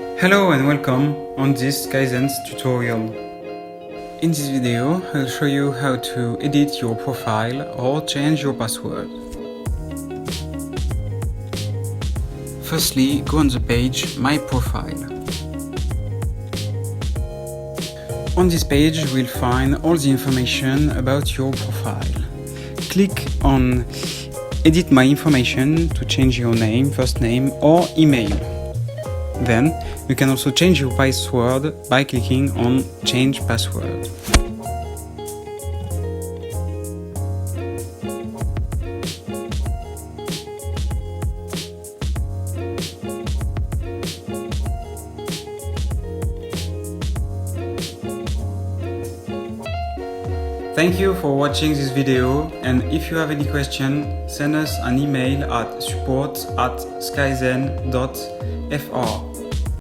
Hello and welcome on this Kaizen's tutorial. In this video, I'll show you how to edit your profile or change your password. Firstly, go on the page My Profile. On this page, you will find all the information about your profile. Click on Edit My Information to change your name, first name or email. Then, you can also change your password by clicking on Change Password. Thank you for watching this video, and if you have any question, send us an email at support@skyzen.fr.